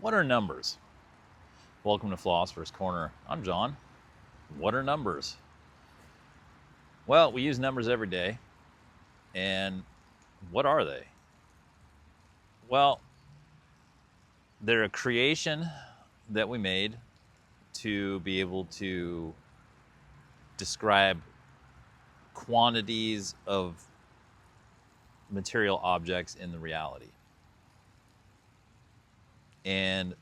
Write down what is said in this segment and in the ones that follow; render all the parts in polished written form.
What are numbers? Welcome to Philosopher's Corner. I'm John. What are numbers? Well, we use numbers every day. And what are they? Well, they're a creation that we made to be able to describe quantities of material objects in the reality. And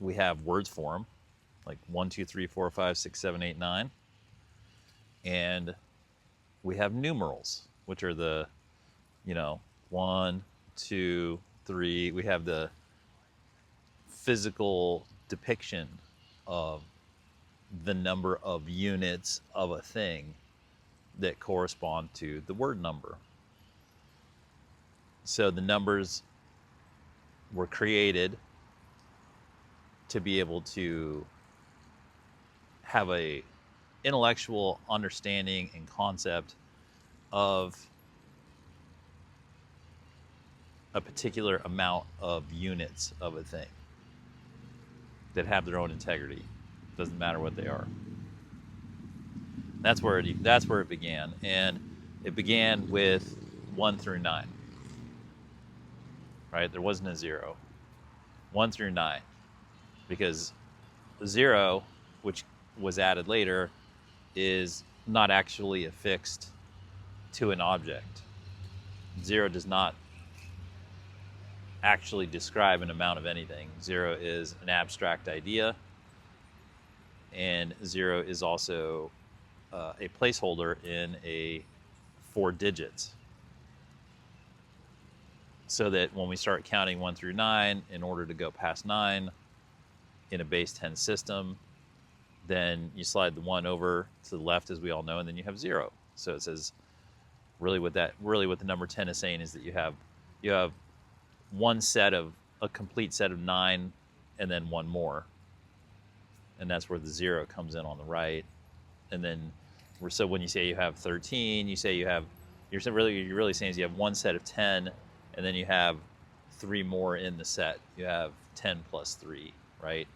we have words for them, like 1, 2, 3, 4, 5, 6, 7, 8, 9. And we have numerals, which are the, 1, 2, 3. We have the physical depiction of the number of units of a thing that correspond to the word number. So the numbers were created to be able to have a intellectual understanding and concept of a particular amount of units of a thing that have their own integrity. Doesn't matter what they are. That's where it began, and it began with 1 through 9. Right? There wasn't a 0. 1 through 9. Because 0, which was added later, is not actually affixed to an object. 0 does not actually describe an amount of anything. 0 is an abstract idea, and 0 is also a placeholder in a 4 digits. So that when we start counting 1 through 9, in order to go past 9, in a base 10 system, then you slide the 1 over to the left, as we all know, and then you have 0. So it says, really what the number 10 is saying is that you have a complete set of 9, and then 1 more, and that's where the 0 comes in on the right. And then so when you say you have 13, you're really saying is you have one set of 10, and then you have 3 more in the set. You have 10 plus 3, right?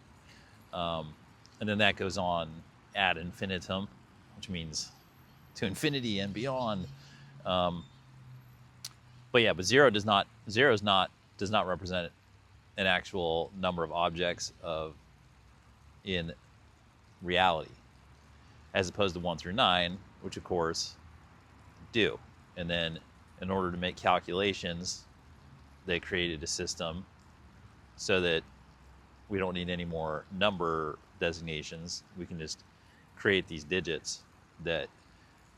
And then that goes on ad infinitum, which means to infinity and beyond. But 0 does not represent an actual number of objects in reality, as opposed to 1 through 9, which of course do. And then in order to make calculations, they created a system so that we don't need any more number designations. We can just create these digits that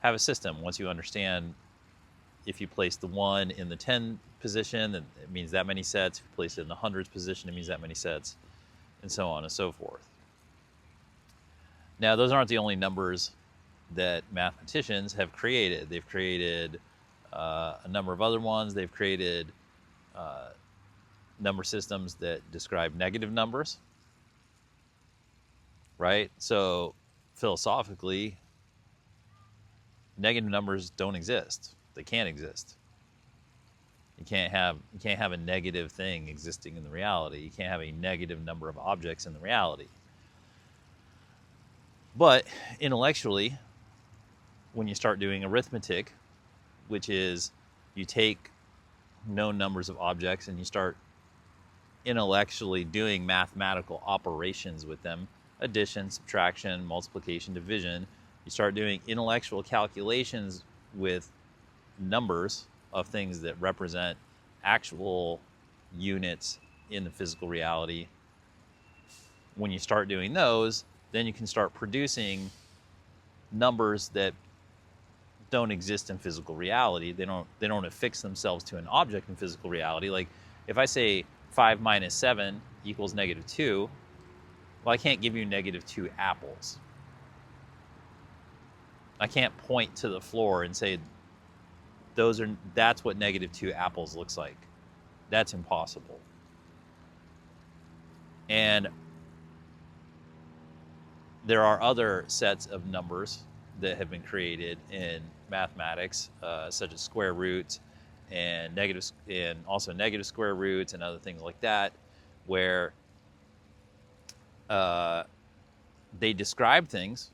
have a system. Once you understand, if you place the 1 in the 10 position, then it means that many sets. If you place it in the hundreds position, it means that many sets, and so on and so forth. Now, those aren't the only numbers that mathematicians have created. They've created a number of other ones. They've created number systems that describe negative numbers, right? So philosophically, negative numbers don't exist. They can't exist. You can't have a negative thing existing in the reality. You can't have a negative number of objects in the reality. But intellectually, when you start doing arithmetic, which is you take known numbers of objects and you start intellectually doing mathematical operations with them, addition, subtraction, multiplication, division, you start doing intellectual calculations with numbers of things that represent actual units in the physical reality. When you start doing those, then you can start producing numbers that don't exist in physical reality. They don't affix themselves to an object in physical reality. Like if I say 5 minus 7 equals -2, well, I can't give you -2 apples. I can't point to the floor and say that's what -2 apples looks like. That's impossible. And there are other sets of numbers that have been created in mathematics, such as square roots and also negative square roots and other things like that, where they describe things.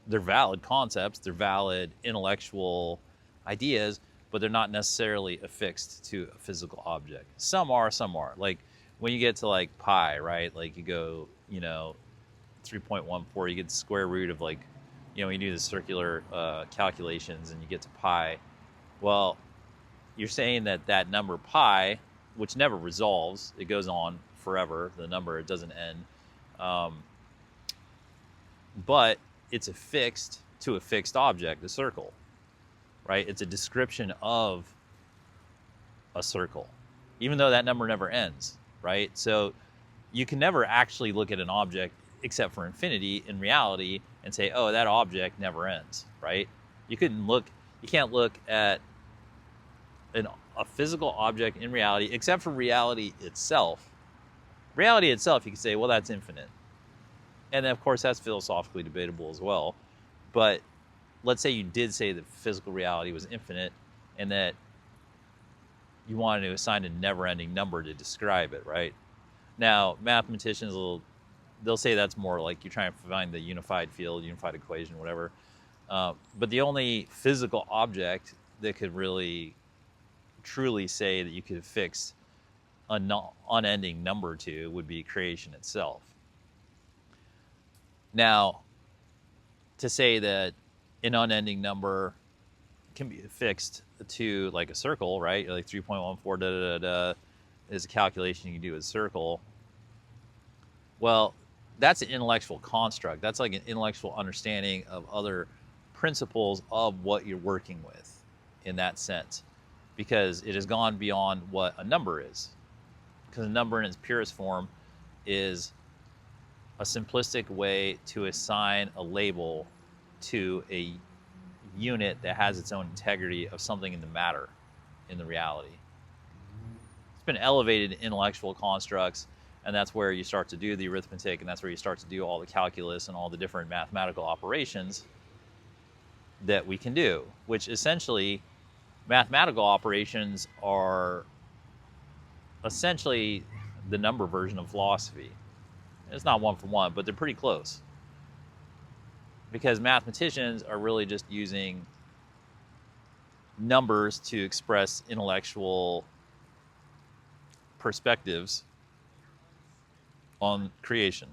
They're valid concepts, they're valid intellectual ideas, but they're not necessarily affixed to a physical object. Some are, some are. Like when you get to like pi, right? Like you go, 3.14, you get the square root of like, you do the circular calculations and you get to pi. Well, you're saying that that number pi, which never resolves, it goes on forever, the number, it doesn't end. But it's affixed to a fixed object, a circle, right? It's a description of a circle, even though that number never ends, right? So you can never actually look at an object except for infinity in reality and say, oh, that object never ends, right? You can't look at a physical object in reality except for reality itself. Reality itself, you can say, well, that's infinite. And of course, that's philosophically debatable as well. But let's say you did say that physical reality was infinite and that you wanted to assign a never-ending number to describe it, right? Now, mathematicians they'll say that's more like you're trying to find the unified field, unified equation, whatever. But the only physical object that could really truly say that you could fix an unending number to would be creation itself. Now, to say that an unending number can be fixed to like a circle, right? Like 3.14 is a calculation you can do with a circle. Well, that's an intellectual construct. That's like an intellectual understanding of other principles of what you're working with in that sense, because it has gone beyond what a number is. Because a number in its purest form is a simplistic way to assign a label to a unit that has its own integrity of something in the matter, in the reality. It's been elevated intellectual constructs, and that's where you start to do the arithmetic, and that's where you start to do all the calculus and all the different mathematical operations that we can do, which essentially mathematical operations are essentially the number version of philosophy. It's not one for one, but they're pretty close. Because mathematicians are really just using numbers to express intellectual perspectives on creation.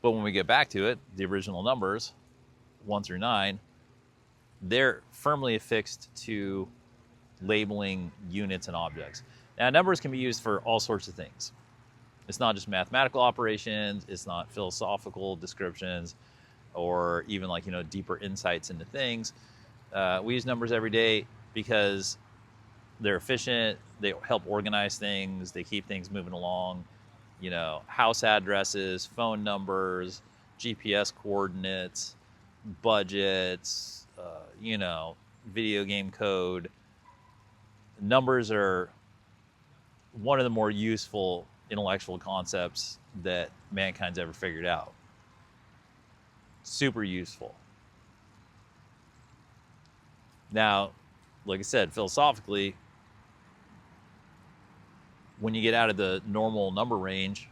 But when we get back to it, the original numbers, 1 through 9, they're firmly affixed to labeling units and objects. Now, numbers can be used for all sorts of things. It's not just mathematical operations, it's not philosophical descriptions, or even like, deeper insights into things. We use numbers every day because they're efficient, they help organize things, they keep things moving along. House addresses, phone numbers, GPS coordinates, budgets, video game code. Numbers are one of the more useful intellectual concepts that mankind's ever figured out. Super useful. Now, like I said, philosophically, when you get out of the normal number range,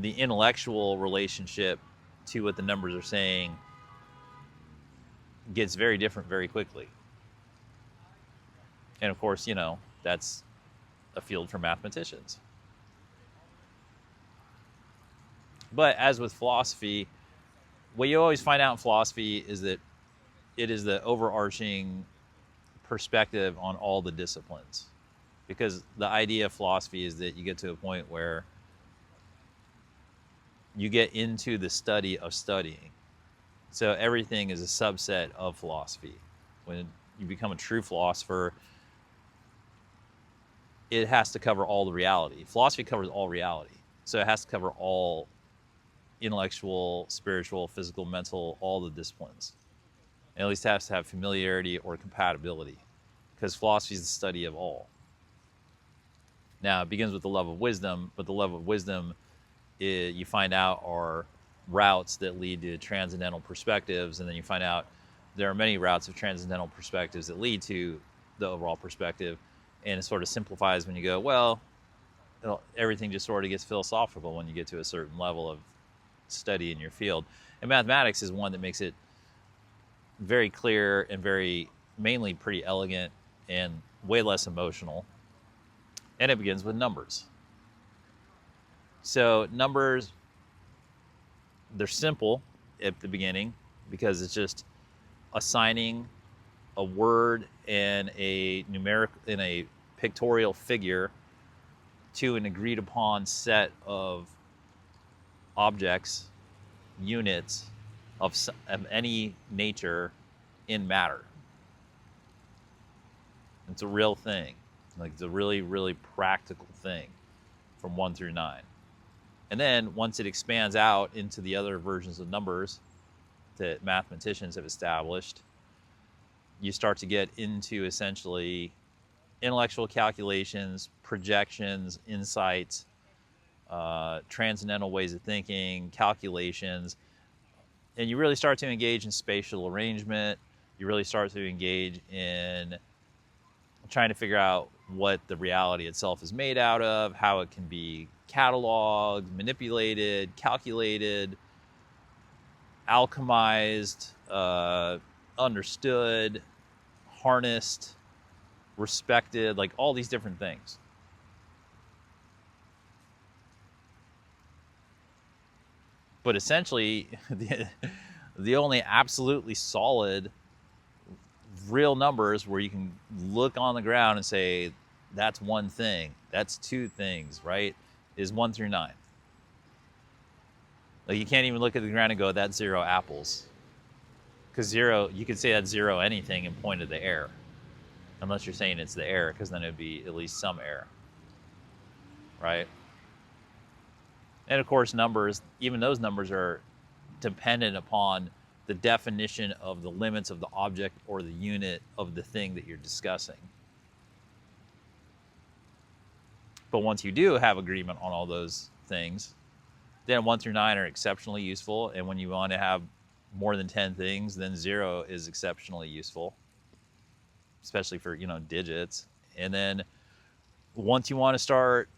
the intellectual relationship to what the numbers are saying gets very different very quickly. And of course, that's a field for mathematicians. But as with philosophy, what you always find out in philosophy is that it is the overarching perspective on all the disciplines. Because the idea of philosophy is that you get to a point where you get into the study of studying. So everything is a subset of philosophy. When you become a true philosopher, it has to cover all the reality. Philosophy covers all reality. So it has to cover all intellectual, spiritual, physical, mental, all the disciplines. And at least it has to have familiarity or compatibility, because philosophy is the study of all. Now, it begins with the love of wisdom, but the love of wisdom, you find out, are routes that lead to transcendental perspectives, and then you find out there are many routes of transcendental perspectives that lead to the overall perspective, and it sort of simplifies when you go, well, everything just sort of gets philosophical when you get to a certain level of study in your field. And mathematics is one that makes it very clear and very mainly pretty elegant and way less emotional. And it begins with numbers. So numbers, they're simple at the beginning because it's just assigning a word and a numeric and a pictorial figure to an agreed upon set of objects, units of any nature in matter. It's a real thing. Like, it's a really, really practical thing from 1 through 9. And then once it expands out into the other versions of numbers that mathematicians have established, you start to get into essentially intellectual calculations, projections, insights, transcendental ways of thinking, calculations, and you really start to engage in spatial arrangement. You really start to engage in trying to figure out what the reality itself is made out of, how it can be cataloged, manipulated, calculated, alchemized, understood, harnessed, respected, like all these different things. But essentially, the only absolutely solid real numbers where you can look on the ground and say, that's one thing, that's two things, right, is 1 through 9. Like, you can't even look at the ground and go, that's 0 apples. Because 0, you could say that's 0 anything and point at the air. Unless you're saying it's the air, because then it would be at least some air. Right? And of course, numbers, even those numbers are dependent upon the definition of the limits of the object or the unit of the thing that you're discussing. But once you do have agreement on all those things, then 1 through 9 are exceptionally useful. And when you want to have more than 10 things, then 0 is exceptionally useful, especially for, digits. And then once you want to start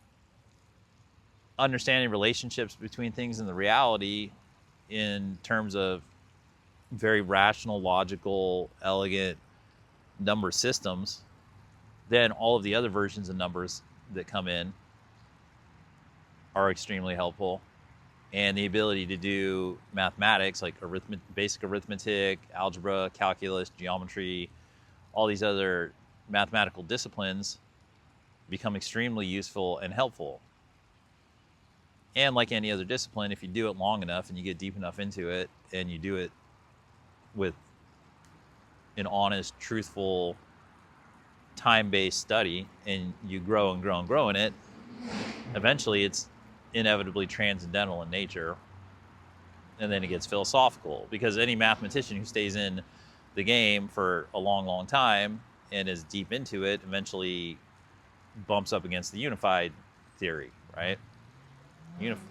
understanding relationships between things in the reality in terms of very rational, logical, elegant number systems, then all of the other versions of numbers that come in are extremely helpful. And the ability to do mathematics like basic arithmetic, algebra, calculus, geometry, all these other mathematical disciplines become extremely useful and helpful. And like any other discipline, if you do it long enough and you get deep enough into it and you do it with an honest, truthful, time-based study, and you grow and grow and grow in it, eventually it's inevitably transcendental in nature, and then it gets philosophical, because any mathematician who stays in the game for a long, long time and is deep into it eventually bumps up against the unified theory, right?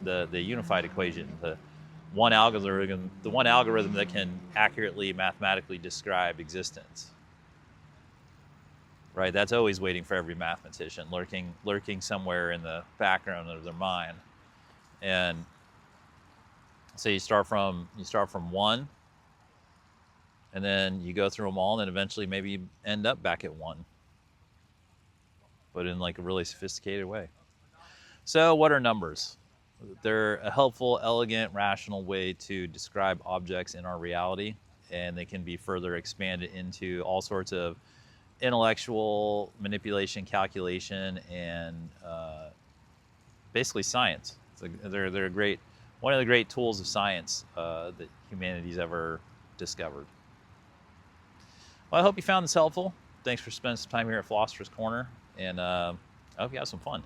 The unified equation, the one algorithm that can accurately mathematically describe existence, right? That's always waiting for every mathematician, lurking somewhere in the background of their mind. And so you start from 1, and then you go through them all, and then eventually maybe you end up back at 1, but in like a really sophisticated way. So what are numbers? They're a helpful, elegant, rational way to describe objects in our reality, and they can be further expanded into all sorts of intellectual manipulation, calculation, and basically science. They're a great, one of the great tools of science that humanity's ever discovered. Well, I hope you found this helpful. Thanks for spending some time here at Philosopher's Corner, and I hope you have some fun.